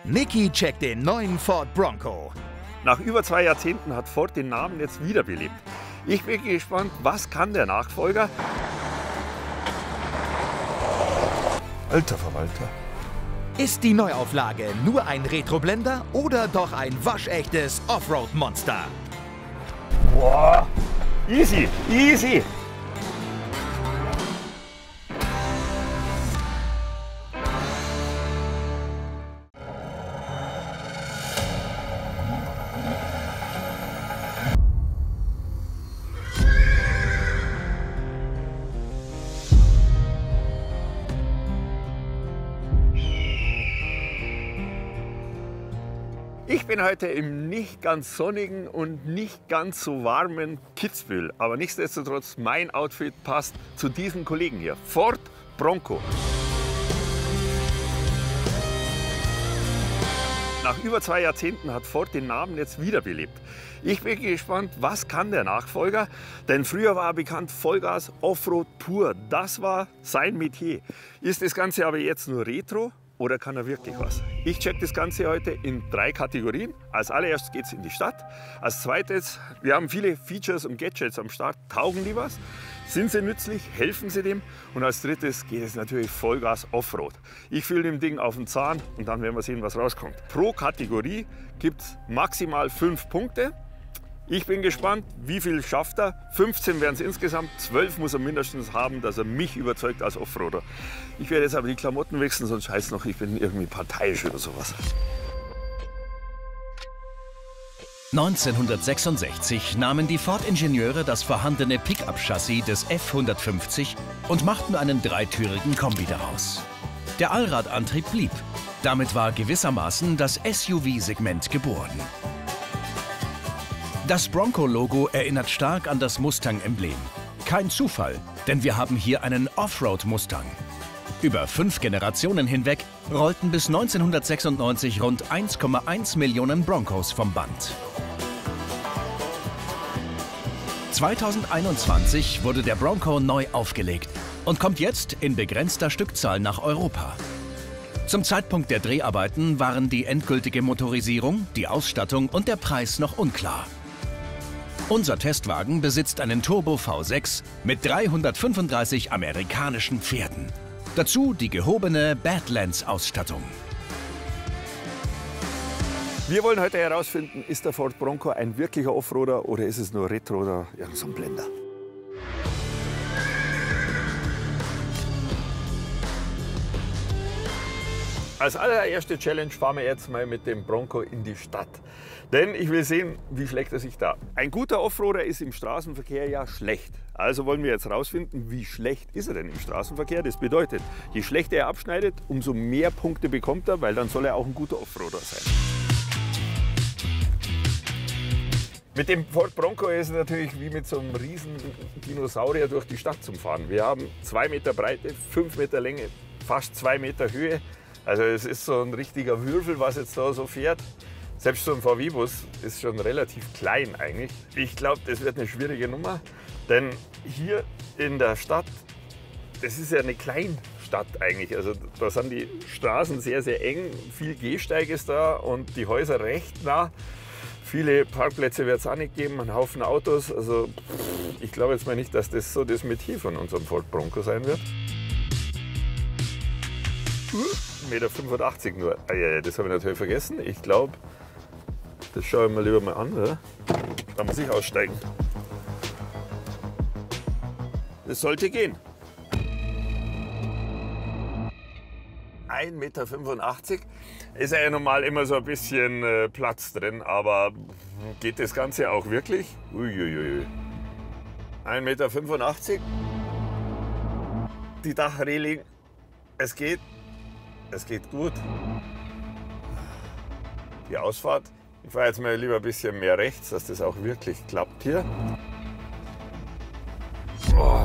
Niki checkt den neuen Ford Bronco. Nach über 2 Jahrzehnten hat Ford den Namen jetzt wiederbelebt. Ich bin gespannt, was kann der Nachfolger? Alter Verwalter. Ist die Neuauflage nur ein Retroblender oder doch ein waschechtes Offroad-Monster? Boah, easy, easy. Ich bin heute im nicht ganz sonnigen und nicht ganz so warmen Kitzbühel. Aber nichtsdestotrotz, mein Outfit passt zu diesem Kollegen hier. Ford Bronco. Nach über 2 Jahrzehnten hat Ford den Namen jetzt wiederbelebt. Ich bin gespannt, was kann der Nachfolger? Denn früher war er bekannt Vollgas Offroad pur. Das war sein Metier. Ist das Ganze aber jetzt nur Retro? Oder kann er wirklich was? Ich check das Ganze heute in 3 Kategorien. Als allererstes geht es in die Stadt. Als zweites, wir haben viele Features und Gadgets am Start. Taugen die was? Sind sie nützlich? Helfen sie dem? Und als drittes geht es natürlich Vollgas Offroad. Ich fühle dem Ding auf den Zahn und dann werden wir sehen, was rauskommt. Pro Kategorie gibt es maximal 5 Punkte. Ich bin gespannt, wie viel schafft er. 15 werden es insgesamt, 12 muss er mindestens haben, dass er mich überzeugt als Offroader. Ich werde jetzt aber die Klamotten wechseln, sonst heißt es noch, ich bin irgendwie parteiisch oder sowas. 1966 nahmen die Ford-Ingenieure das vorhandene Pickup-Chassis des F150 und machten einen dreitürigen Kombi daraus. Der Allradantrieb blieb. Damit war gewissermaßen das SUV-Segment geboren. Das Bronco-Logo erinnert stark an das Mustang-Emblem. Kein Zufall, denn wir haben hier einen Offroad-Mustang. Über 5 Generationen hinweg rollten bis 1996 rund 1,1 Millionen Broncos vom Band. 2021 wurde der Bronco neu aufgelegt und kommt jetzt in begrenzter Stückzahl nach Europa. Zum Zeitpunkt der Dreharbeiten waren die endgültige Motorisierung, die Ausstattung und der Preis noch unklar. Unser Testwagen besitzt einen Turbo V6 mit 335 amerikanischen Pferden. Dazu die gehobene Badlands-Ausstattung. Wir wollen heute herausfinden, ist der Ford Bronco ein wirklicher Offroader oder ist es nur Retro oder irgend so ein Blender? Als allererste Challenge fahren wir jetzt mal mit dem Bronco in die Stadt. Denn ich will sehen, wie schlägt er sich da. Ein guter Offroader ist im Straßenverkehr ja schlecht. Also wollen wir jetzt herausfinden, wie schlecht ist er denn im Straßenverkehr. Das bedeutet, je schlechter er abschneidet, umso mehr Punkte bekommt er, weil dann soll er auch ein guter Offroader sein. Mit dem Ford Bronco ist es natürlich wie mit so einem riesen Dinosaurier durch die Stadt zum Fahren. Wir haben 2 Meter Breite, 5 Meter Länge, fast 2 Meter Höhe. Also es ist so ein richtiger Würfel, was jetzt da so fährt. Selbst so ein VW-Bus ist schon relativ klein eigentlich. Ich glaube, das wird eine schwierige Nummer, denn hier in der Stadt, das ist ja eine Kleinstadt eigentlich. Also da sind die Straßen sehr, sehr eng, viel Gehsteig ist da und die Häuser recht nah. Viele Parkplätze wird es auch nicht geben, ein Haufen Autos. Also ich glaube jetzt mal nicht, dass das so das Metier von unserem Ford Bronco sein wird. 1,85 Meter nur. Ah, ja, das habe ich natürlich vergessen. Ich glaube, das schaue ich mir lieber mal an. Oder? Da muss ich aussteigen. Das sollte gehen. 1,85 Meter. Ist ja normal immer so ein bisschen Platz drin, aber geht das Ganze auch wirklich? Uiuiui. 1,85 Meter. Die Dachreling, es geht gut. Die Ausfahrt, ich fahre jetzt mal lieber ein bisschen mehr rechts, dass das auch wirklich klappt hier.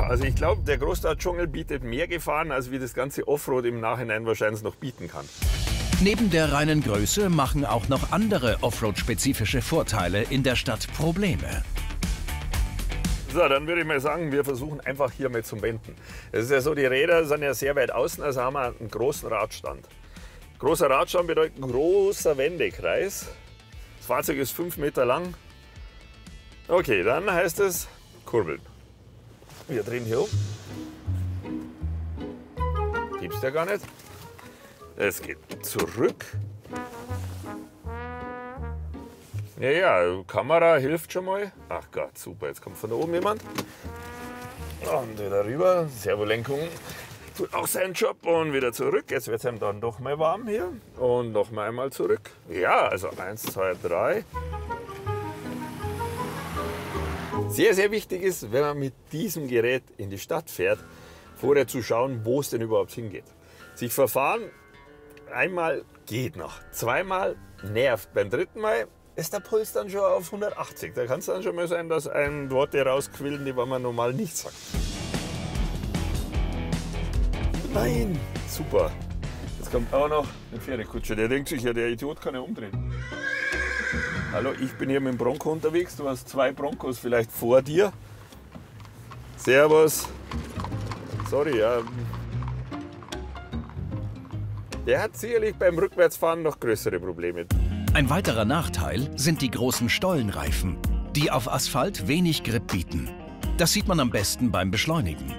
Also ich glaube, der Großstadtdschungel bietet mehr Gefahren, als wie das ganze Offroad im Nachhinein wahrscheinlich noch bieten kann. Neben der reinen Größe machen auch noch andere Offroad-spezifische Vorteile in der Stadt Probleme. So, dann würde ich mal sagen, wir versuchen einfach hier mal zum Wenden. Es ist ja so, die Räder sind ja sehr weit außen, also haben wir einen großen Radstand. Großer Radstand bedeutet großer Wendekreis. Das Fahrzeug ist 5 Meter lang. Okay, dann heißt es kurbeln. Wir drehen hier um. Gibt's ja gar nicht. Es geht zurück. Ja, Kamera hilft schon mal. Ach Gott, super, jetzt kommt von da oben jemand. Und wieder rüber. Servolenkung tut auch seinen Job und wieder zurück. Jetzt wird es ihm dann doch mal warm hier. Und noch mal einmal zurück. Ja, also 1, 2, 3. Sehr, sehr wichtig ist, wenn man mit diesem Gerät in die Stadt fährt, vorher zu schauen, wo es denn überhaupt hingeht. Sich verfahren, einmal geht noch, zweimal nervt, beim dritten Mal ist der Puls dann schon auf 180. Da kann es dann schon mal sein, dass einem Worte rausquillen, die man normal nicht sagt. Nein, super. Jetzt kommt auch noch ein Pferdekutscher. Der denkt sich, ja, der Idiot kann ja umdrehen. Hallo, ich bin hier mit dem Bronco unterwegs. Du hast 2 Broncos vielleicht vor dir. Servus. Sorry, ja. Der hat sicherlich beim Rückwärtsfahren noch größere Probleme. Ein weiterer Nachteil sind die großen Stollenreifen, die auf Asphalt wenig Grip bieten. Das sieht man am besten beim Beschleunigen.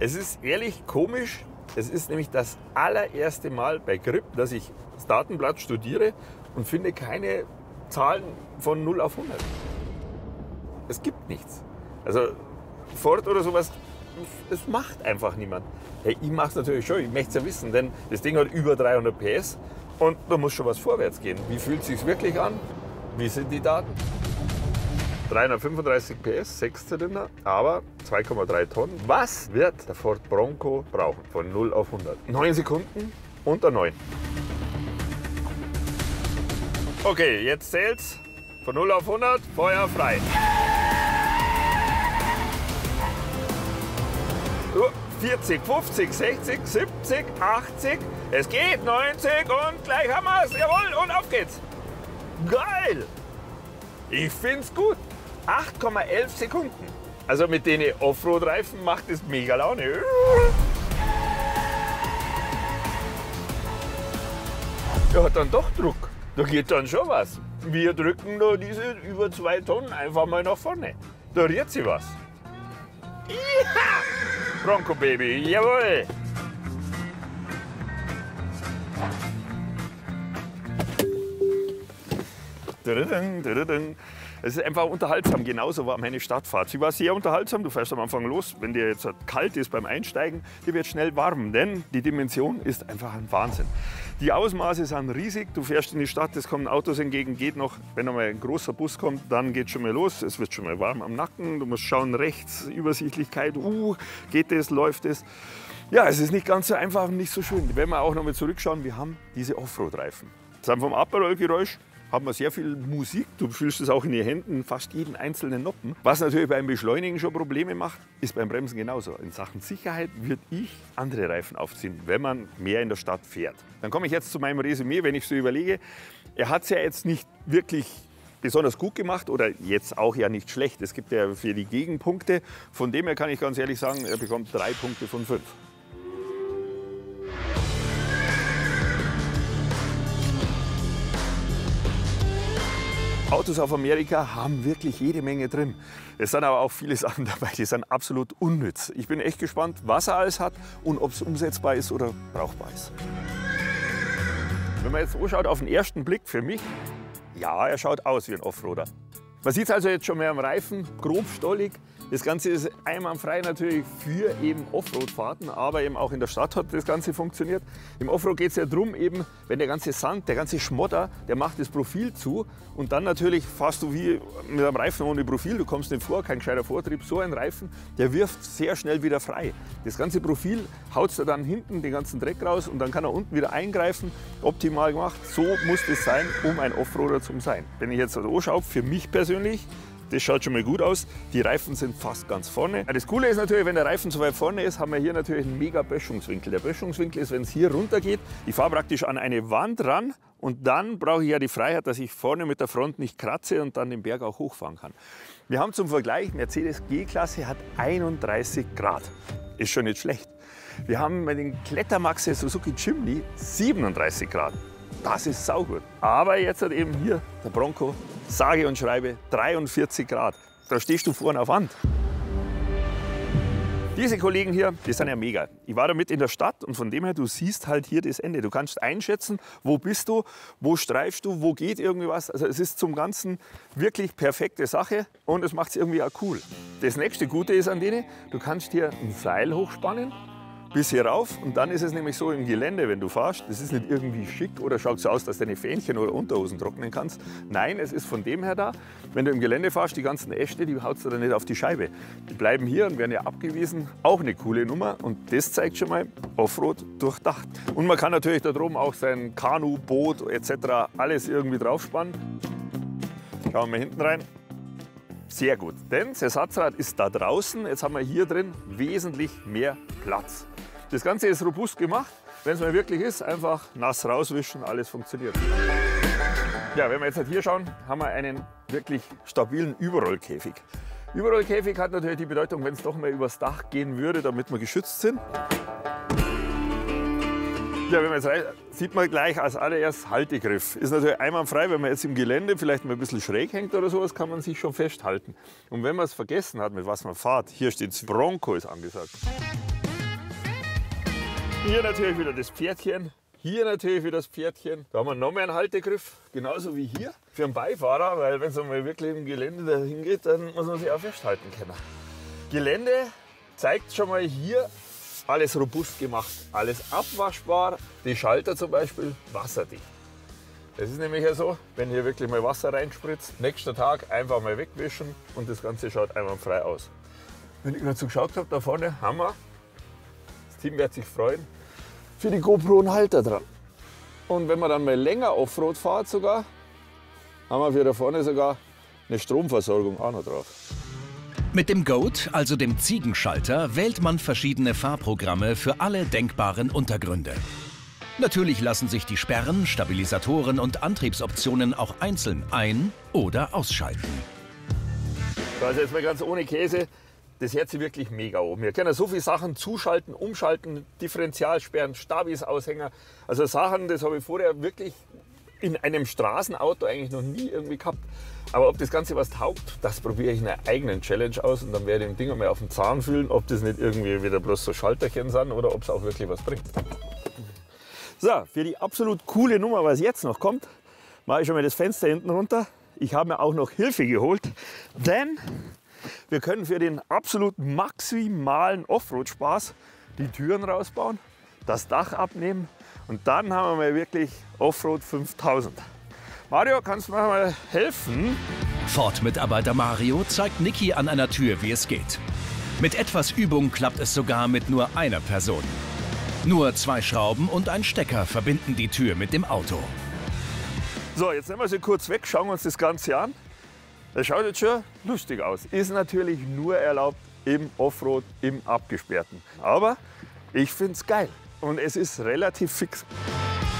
Es ist ehrlich komisch. Es ist nämlich das allererste Mal bei Grip, dass ich das Datenblatt studiere und finde keine Zahlen von 0 auf 100. Es gibt nichts. Also Ford oder sowas, es macht einfach niemand. Hey, ich mache es natürlich schon, ich möchte es ja wissen, denn das Ding hat über 300 PS und da muss schon was vorwärts gehen. Wie fühlt es sich wirklich an? Wie sind die Daten? 335 PS, 6-Zylinder, aber 2,3 Tonnen. Was wird der Ford Bronco brauchen von 0 auf 100? 9 Sekunden, unter 9. Okay, jetzt zählt's. Von 0 auf 100, Feuer frei. 40, 50, 60, 70, 80. Es geht, 90 und gleich haben wir's. Jawohl, und auf geht's. Geil. Ich find's gut. 8,11 Sekunden. Also mit den Offroad-Reifen macht es mega Laune. Ja, hat dann doch Druck. Da geht dann schon was. Wir drücken nur diese über 2 Tonnen einfach mal nach vorne. Da rührt sie was. Ja! Bronco Baby, jawohl! Es ist einfach unterhaltsam, genauso war meine Stadtfahrt. Sie war sehr unterhaltsam, du fährst am Anfang los, wenn dir jetzt kalt ist beim Einsteigen, dir wird schnell warm, denn die Dimension ist einfach ein Wahnsinn. Die Ausmaße sind riesig, du fährst in die Stadt, es kommen Autos entgegen, geht noch, wenn einmal ein großer Bus kommt, dann geht schon mal los, es wird schon mal warm am Nacken, du musst schauen, rechts, Übersichtlichkeit, geht es, läuft es. Ja, es ist nicht ganz so einfach und nicht so schön. Wenn wir auch noch mal zurückschauen, wir haben diese Offroad-Reifen. Dann vom Abrollgeräusch hat man sehr viel Musik, du fühlst es auch in den Händen, fast jeden einzelnen Noppen. Was natürlich beim Beschleunigen schon Probleme macht, ist beim Bremsen genauso. In Sachen Sicherheit würde ich andere Reifen aufziehen, wenn man mehr in der Stadt fährt. Dann komme ich jetzt zu meinem Resümee, wenn ich so überlege. Er hat es ja jetzt nicht wirklich besonders gut gemacht oder jetzt auch ja nicht schlecht. Es gibt ja für die Gegenpunkte. Von dem her kann ich ganz ehrlich sagen, er bekommt 3 Punkte von 5. Autos auf Amerika haben wirklich jede Menge drin. Es sind aber auch viele Sachen dabei, die sind absolut unnütz. Ich bin echt gespannt, was er alles hat und ob es umsetzbar ist oder brauchbar ist. Wenn man jetzt anschaut auf den ersten Blick für mich, ja, er schaut aus wie ein Offroader. Man sieht es also jetzt schon mehr am Reifen, grob stollig. Das Ganze ist einwandfrei natürlich für eben Offroad-Fahrten, aber eben auch in der Stadt hat das Ganze funktioniert. Im Offroad geht es ja darum, eben, wenn der ganze Sand, der ganze Schmodder, der macht das Profil zu und dann natürlich fährst du wie mit einem Reifen ohne Profil, du kommst nicht vor, kein gescheiter Vortrieb, so ein Reifen, der wirft sehr schnell wieder frei. Das ganze Profil haut er dann hinten den ganzen Dreck raus und dann kann er unten wieder eingreifen, optimal gemacht. So muss das sein, um ein Offroader zu sein. Wenn ich jetzt anschaue, für mich persönlich, das schaut schon mal gut aus. Die Reifen sind fast ganz vorne. Das Coole ist natürlich, wenn der Reifen so weit vorne ist, haben wir hier natürlich einen mega Böschungswinkel. Der Böschungswinkel ist, wenn es hier runter geht, ich fahre praktisch an eine Wand ran und dann brauche ich ja die Freiheit, dass ich vorne mit der Front nicht kratze und dann den Berg auch hochfahren kann. Wir haben zum Vergleich, Mercedes G-Klasse hat 31 Grad. Ist schon nicht schlecht. Wir haben bei den Klettermaxe Suzuki Jimny 37 Grad. Das ist saugut. Aber jetzt hat eben hier der Bronco, sage und schreibe, 43 Grad. Da stehst du vorne auf Wand. Diese Kollegen hier, die sind ja mega. Ich war damit in der Stadt und von dem her, du siehst halt hier das Ende. Du kannst einschätzen, wo bist du, wo streifst du, wo geht irgendwie was. Also es ist zum Ganzen wirklich perfekte Sache und es macht es irgendwie auch cool. Das nächste Gute ist an denen, du kannst hier ein Seil hochspannen bis hier rauf und dann ist es nämlich so im Gelände, wenn du fährst, das ist nicht irgendwie schick oder schaut so aus, dass du deine Fähnchen oder Unterhosen trocknen kannst. Nein, es ist von dem her da, wenn du im Gelände fährst, die ganzen Äste, die haust du dann nicht auf die Scheibe. Die bleiben hier und werden ja abgewiesen. Auch eine coole Nummer und das zeigt schon mal Offroad durchdacht. Und man kann natürlich da droben auch sein Kanu, Boot etc. alles irgendwie draufspannen. Schauen wir mal hinten rein. Sehr gut, denn das Ersatzrad ist da draußen. Jetzt haben wir hier drin wesentlich mehr Platz. Das Ganze ist robust gemacht. Wenn es mal wirklich ist, einfach nass rauswischen, alles funktioniert. Ja, wenn wir jetzt halt hier schauen, haben wir einen wirklich stabilen Überrollkäfig. Überrollkäfig hat natürlich die Bedeutung, wenn es doch mal übers Dach gehen würde, damit wir geschützt sind. Ja, wenn man jetzt rein, sieht man gleich als allererst Haltegriff. Ist natürlich einwandfrei, wenn man jetzt im Gelände vielleicht mal ein bisschen schräg hängt oder sowas, kann man sich schon festhalten. Und wenn man es vergessen hat, mit was man fährt, hier steht Bronco ist angesagt. Hier natürlich wieder das Pferdchen, hier natürlich wieder das Pferdchen. Da haben wir noch mehr einen Haltegriff, genauso wie hier für einen Beifahrer, weil wenn es mal wirklich im Gelände dahin geht, dann muss man sich auch festhalten können. Gelände zeigt schon mal hier, alles robust gemacht, alles abwaschbar, die Schalter zum Beispiel wasserdicht. Das ist nämlich ja so, wenn hier wirklich mal Wasser reinspritzt, nächster Tag einfach mal wegwischen und das Ganze schaut einwandfrei aus. Wenn ich gerade so geschaut habe, da vorne haben wir, das Team wird sich freuen, für die GoPro einen Halter dran. Und wenn man dann mal länger Offroad fährt sogar, haben wir für da vorne sogar eine Stromversorgung auch noch drauf. Mit dem Goat, also dem Ziegenschalter, wählt man verschiedene Fahrprogramme für alle denkbaren Untergründe. Natürlich lassen sich die Sperren, Stabilisatoren und Antriebsoptionen auch einzeln ein- oder ausschalten. Also jetzt mal ganz ohne Käse, das hört sich wirklich mega oben. Wir können so viele Sachen zuschalten, umschalten, Differentialsperren, Stabis-Aushänger. Also Sachen, das habe ich vorher wirklich in einem Straßenauto eigentlich noch nie irgendwie gehabt. Aber ob das Ganze was taugt, das probiere ich in einer eigenen Challenge aus und dann werde ich dem Ding mal auf den Zahn fühlen, ob das nicht irgendwie wieder bloß so Schalterchen sind oder ob es auch wirklich was bringt. So, für die absolut coole Nummer, was jetzt noch kommt, mache ich schon mal das Fenster hinten runter. Ich habe mir auch noch Hilfe geholt, denn wir können für den absolut maximalen Offroad-Spaß die Türen rausbauen, das Dach abnehmen und dann haben wir mal wirklich Offroad 5000. Mario, kannst du mir mal helfen? Ford-Mitarbeiter Mario zeigt Niki an einer Tür, wie es geht. Mit etwas Übung klappt es sogar mit nur einer Person. Nur 2 Schrauben und ein Stecker verbinden die Tür mit dem Auto. So, jetzt nehmen wir sie kurz weg, schauen wir uns das Ganze an. Das schaut jetzt schon lustig aus. Ist natürlich nur erlaubt im Offroad, im Abgesperrten. Aber ich finde es geil und es ist relativ fix.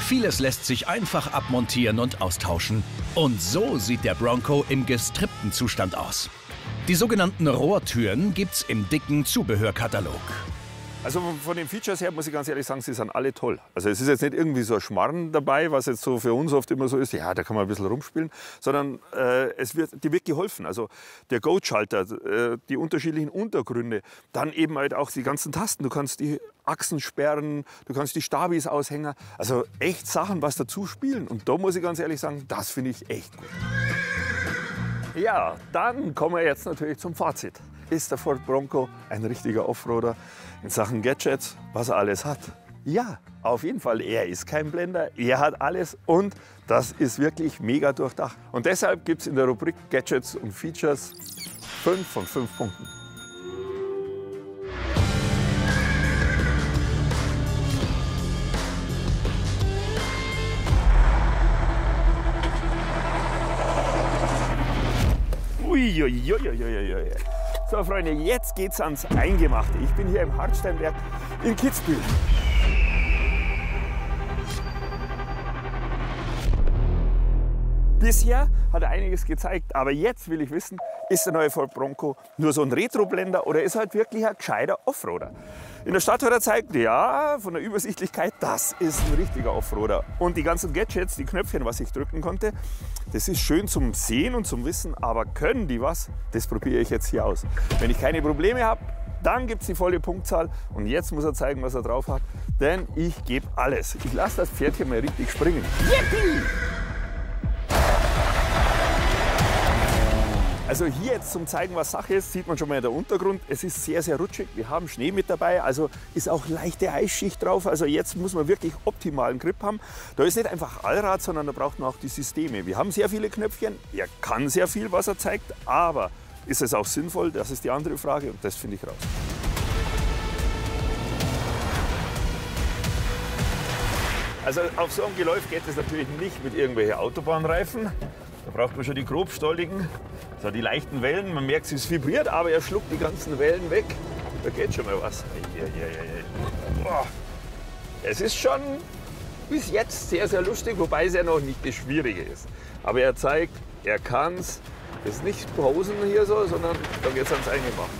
Vieles lässt sich einfach abmontieren und austauschen. Und so sieht der Bronco im gestrippten Zustand aus. Die sogenannten Rohrtüren gibt's im dicken Zubehörkatalog. Also von den Features her muss ich ganz ehrlich sagen, sie sind alle toll. Also es ist jetzt nicht irgendwie so ein Schmarrn dabei, was jetzt so für uns oft immer so ist, ja, da kann man ein bisschen rumspielen, sondern dir wird geholfen. Also der Goat-Schalter, die unterschiedlichen Untergründe, dann eben halt auch die ganzen Tasten. Du kannst die Achsen sperren, du kannst die Stabis-Aushänger, also echt Sachen, was dazu spielen. Und da muss ich ganz ehrlich sagen, das finde ich echt gut. Ja, dann kommen wir jetzt natürlich zum Fazit. Ist der Ford Bronco ein richtiger Offroader in Sachen Gadgets, was er alles hat? Ja, auf jeden Fall. Er ist kein Blender, er hat alles und das ist wirklich mega durchdacht. Und deshalb gibt es in der Rubrik Gadgets und Features 5 von 5 Punkten. Uiuiuiuiui. So Freunde, jetzt geht's ans Eingemachte. Ich bin hier im Hartsteinwerk in Kitzbühel. Bisher hat er einiges gezeigt, aber jetzt will ich wissen, Ist der neue Ford Bronco nur so ein Retro-Blender oder ist halt wirklich ein gescheiter Offroader? In der Stadt hat er gezeigt, ja, von der Übersichtlichkeit, das ist ein richtiger Offroader. Und die ganzen Gadgets, die Knöpfchen, was ich drücken konnte, das ist schön zum Sehen und zum Wissen, aber können die was? Das probiere ich jetzt hier aus. Wenn ich keine Probleme habe, dann gibt es die volle Punktzahl und jetzt muss er zeigen, was er drauf hat, denn ich gebe alles. Ich lasse das Pferdchen mal richtig springen. Yippie! Also hier jetzt zum zeigen, was Sache ist, sieht man schon mal der Untergrund. Es ist sehr, sehr rutschig. Wir haben Schnee mit dabei, also ist auch leichte Eisschicht drauf. Also jetzt muss man wirklich optimalen Grip haben. Da ist nicht einfach Allrad, sondern da braucht man auch die Systeme. Wir haben sehr viele Knöpfchen. Er kann sehr viel, was er zeigt, aber ist es auch sinnvoll? Das ist die andere Frage und das finde ich raus. Also auf so einem Geläuf geht es natürlich nicht mit irgendwelchen Autobahnreifen. Da braucht man schon die grobstolligen, so die leichten Wellen. Man merkt, es vibriert, aber er schluckt die ganzen Wellen weg. Da geht schon mal was. Boah. Es ist schon bis jetzt sehr, sehr lustig, wobei es ja noch nicht das Schwierige ist. Aber er zeigt, er kann es. Das ist nicht Posen hier so, sondern da geht es ans Eingemachte.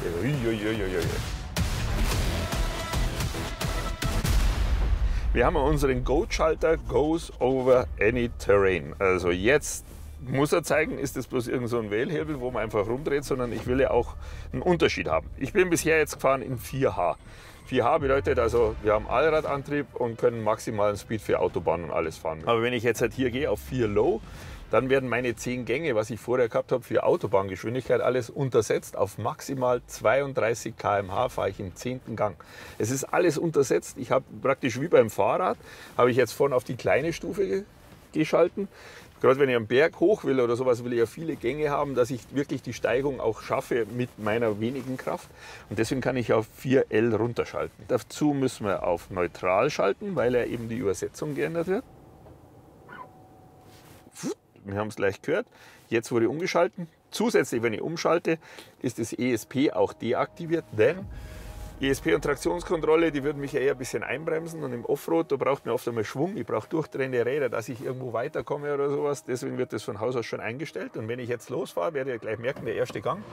Wir haben unseren Goat-Schalter, Goes Over Any Terrain. Also jetzt muss er zeigen, ist das bloß irgend so ein Wählhebel, wo man einfach rumdreht, sondern ich will ja auch einen Unterschied haben. Ich bin bisher jetzt gefahren in 4H. 4H bedeutet also, wir haben Allradantrieb und können maximalen Speed für Autobahn und alles fahren. Aber wenn ich jetzt halt hier gehe auf 4 Low, dann werden meine 10 Gänge, was ich vorher gehabt habe, für Autobahngeschwindigkeit alles untersetzt. Auf maximal 32 km/h fahre ich im 10. Gang. Es ist alles untersetzt. Ich habe praktisch wie beim Fahrrad, habe ich jetzt vorne auf die kleine Stufe geschalten. Gerade wenn ich am Berg hoch will oder sowas, will ich ja viele Gänge haben, dass ich wirklich die Steigung auch schaffe mit meiner wenigen Kraft. Und deswegen kann ich auf 4L runterschalten. Dazu müssen wir auf Neutral schalten, weil ja eben die Übersetzung geändert wird. Wir haben es gleich gehört. Jetzt wurde umgeschalten. Zusätzlich, wenn ich umschalte, ist das ESP auch deaktiviert, denn ESP und Traktionskontrolle, die würden mich ja eher ein bisschen einbremsen. Und im Offroad, da braucht man oft einmal Schwung. Ich brauche durchdrehende Räder, dass ich irgendwo weiterkomme oder sowas. Deswegen wird das von Haus aus schon eingestellt. Und wenn ich jetzt losfahre, werdet ihr gleich merken, der erste Gang.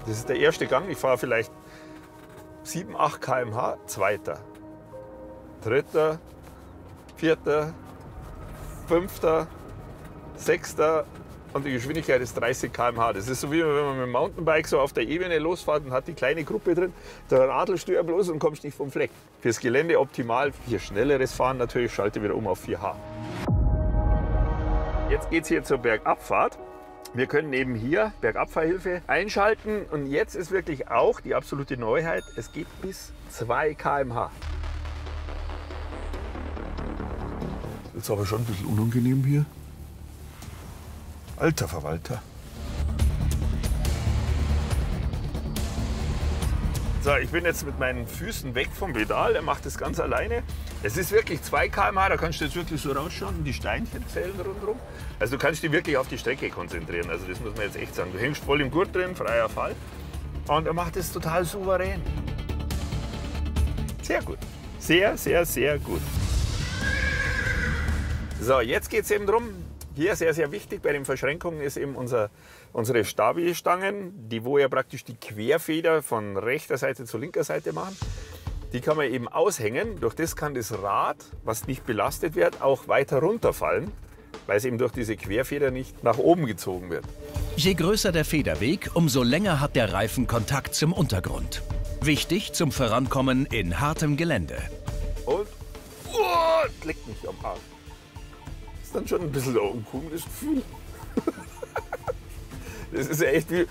Das ist der erste Gang. Ich fahre vielleicht 7, 8 km/h. Zweiter, dritter, vierter, fünfter, sechster. Und die Geschwindigkeit ist 30 km/h. Das ist so wie wenn man mit dem Mountainbike so auf der Ebene losfährt und hat die kleine Gruppe drin. Da radelst du ja bloß und kommst nicht vom Fleck. Fürs Gelände optimal. Für schnelleres Fahren natürlich schalte wieder um auf 4H. Jetzt geht es hier zur Bergabfahrt. Wir können eben hier Bergabfahrhilfe einschalten. Und jetzt ist wirklich auch die absolute Neuheit. Es geht bis 2 km/h. Das ist aber schon ein bisschen unangenehm hier. Alter Verwalter. So, ich bin jetzt mit meinen Füßen weg vom Pedal. Er macht das ganz alleine. Es ist wirklich 2 km/h, da kannst du jetzt wirklich so rausschauen. Die Steinchen zählen rundherum. Also du kannst dich wirklich auf die Strecke konzentrieren. Also das muss man jetzt echt sagen. Du hängst voll im Gurt drin, freier Fall. Und er macht es total souverän. Sehr gut. Sehr, sehr, sehr gut. So, jetzt geht es eben darum, hier sehr, sehr wichtig bei den Verschränkungen ist eben unsere Stabi-Stangen, die wo ja praktisch die Querfeder von rechter Seite zu linker Seite machen. Die kann man eben aushängen. Durch das kann das Rad, was nicht belastet wird, auch weiter runterfallen, weil es eben durch diese Querfeder nicht nach oben gezogen wird. Je größer der Federweg, umso länger hat der Reifen Kontakt zum Untergrund. Wichtig zum Vorankommen in hartem Gelände. Und leckt mich am Arsch. Das ist dann schon ein bisschen ein uncool, Gefühl. Das ist ja echt wie...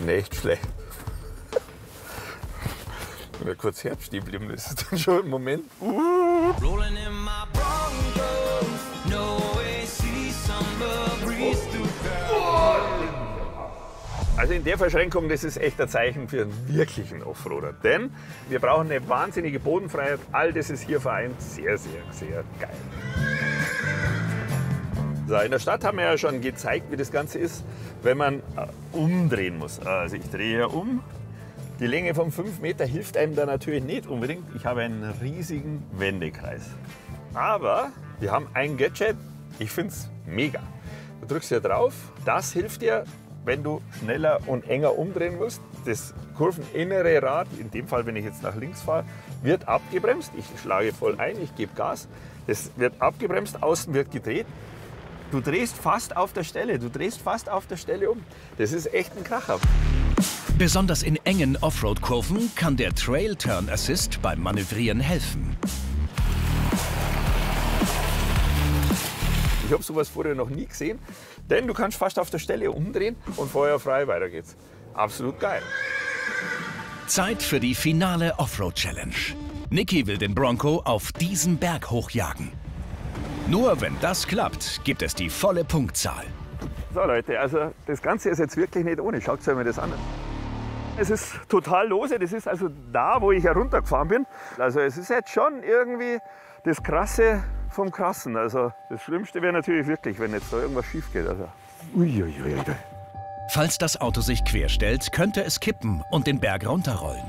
Nicht schlecht. Wenn er kurz Herbst stehen geblieben ist, ist dann schon ein Moment. Also in der Verschränkung, das ist echt ein Zeichen für einen wirklichen Offroader. Denn wir brauchen eine wahnsinnige Bodenfreiheit. All das ist hier vereint. Sehr, sehr, sehr geil. So, in der Stadt haben wir ja schon gezeigt, wie das Ganze ist, wenn man umdrehen muss. Also ich drehe hier um. Die Länge von 5 Meter hilft einem da natürlich nicht unbedingt. Ich habe einen riesigen Wendekreis. Aber wir haben ein Gadget, Ich finde es mega. Du drückst hier drauf, das hilft dir, wenn du schneller und enger umdrehen willst. Das kurveninnere Rad, in dem Fall, wenn ich jetzt nach links fahre, wird abgebremst. Ich schlage voll ein, ich gebe Gas. Das wird abgebremst, außen wird gedreht. Du drehst fast auf der Stelle, um. Das ist echt ein Kracher. Besonders in engen Offroad-Kurven kann der Trail Turn Assist beim Manövrieren helfen. Ich habe sowas vorher noch nie gesehen, denn du kannst fast auf der Stelle umdrehen und feuerfrei, weiter geht's. Absolut geil. Zeit für die finale Offroad-Challenge. Niki will den Bronco auf diesen Berg hochjagen. Nur wenn das klappt, gibt es die volle Punktzahl. So Leute, also das Ganze ist jetzt wirklich nicht ohne. Schaut euch mal das an. Es ist total lose, das ist also da, wo ich heruntergefahren bin. Also es ist jetzt schon irgendwie das Krasse vom Krassen. Also das Schlimmste wäre natürlich wirklich, wenn jetzt da irgendwas schief geht. Also, uiuiui. Falls das Auto sich querstellt, könnte es kippen und den Berg runterrollen.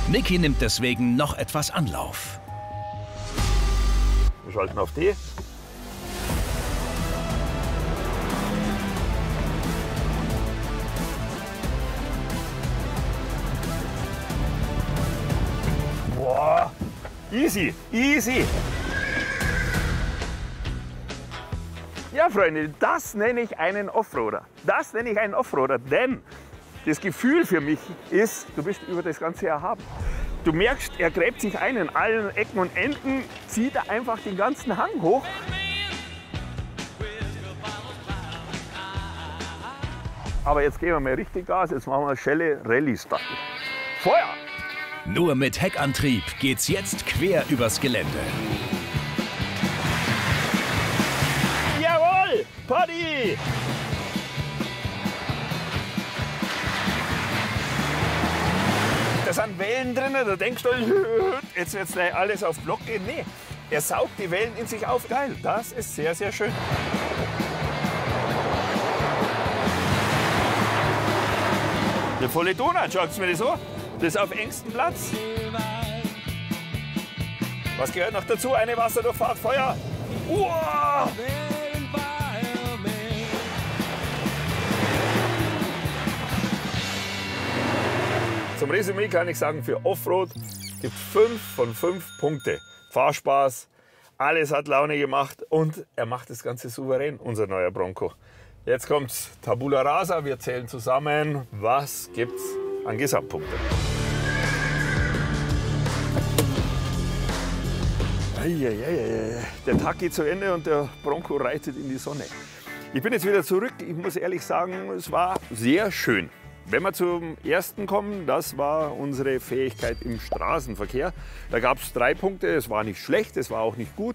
Niki nimmt deswegen noch etwas Anlauf. Wir schalten auf D. Boah, easy, easy. Ja, Freunde, das nenne ich einen Offroader. Das nenne ich einen Offroader, denn das Gefühl für mich ist, du bist über das Ganze erhaben. Du merkst, er gräbt sich ein in allen Ecken und Enden, zieht er einfach den ganzen Hang hoch. Aber jetzt geben wir mal richtig Gas, jetzt machen wir Schelle Rallye-Style. Feuer! Nur mit Heckantrieb geht's jetzt quer übers Gelände. Jawohl! Party! Da sind Wellen drin, da denkst du, jetzt wird gleich alles auf Block gehen. Nee, er saugt die Wellen in sich auf. Geil, das ist sehr, sehr schön. Eine volle Donut, schaut mir das an. Das auf engstem Platz. Was gehört noch dazu? Eine Wasserdurchfahrt, Feuer. Uah! Zum Resümee kann ich sagen, für Offroad gibt es 5 von 5 Punkte. Fahrspaß, alles hat Laune gemacht und er macht das Ganze souverän, unser neuer Bronco. Jetzt kommt's Tabula Rasa, wir zählen zusammen, was gibt's an Gesamtpunkten. Der Tag geht zu Ende und der Bronco reitet in die Sonne. Ich bin jetzt wieder zurück. Ich muss ehrlich sagen, es war sehr schön. Wenn wir zum ersten kommen, das war unsere Fähigkeit im Straßenverkehr. Da gab es 3 Punkte, es war nicht schlecht, es war auch nicht gut,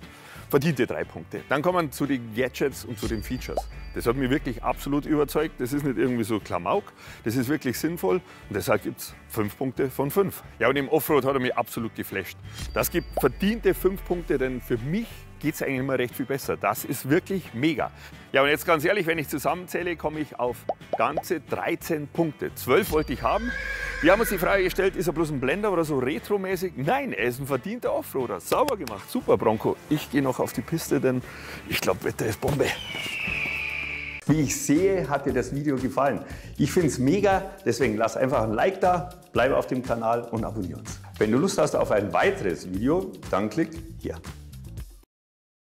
verdiente 3 Punkte. Dann kommen wir zu den Gadgets und zu den Features. Das hat mich wirklich absolut überzeugt. Das ist nicht irgendwie so Klamauk, das ist wirklich sinnvoll und deshalb gibt es 5 Punkte von 5. Ja, und im Offroad hat er mich absolut geflasht. Das gibt verdiente 5 Punkte, denn für mich geht es eigentlich immer recht viel besser. Das ist wirklich mega. Ja, und jetzt ganz ehrlich, wenn ich zusammenzähle, komme ich auf ganze 13 Punkte. 12 wollte ich haben. Wir haben uns die Frage gestellt, ist er bloß ein Blender oder so retromäßig? Nein, er ist ein verdienter Offroader. Sauber gemacht, super Bronco. Ich gehe noch auf die Piste, denn ich glaube, Wetter ist Bombe. Wie ich sehe, hat dir das Video gefallen. Ich finde es mega, deswegen lass einfach ein Like da, bleib auf dem Kanal und abonniere uns. Wenn du Lust hast auf ein weiteres Video, dann klick hier.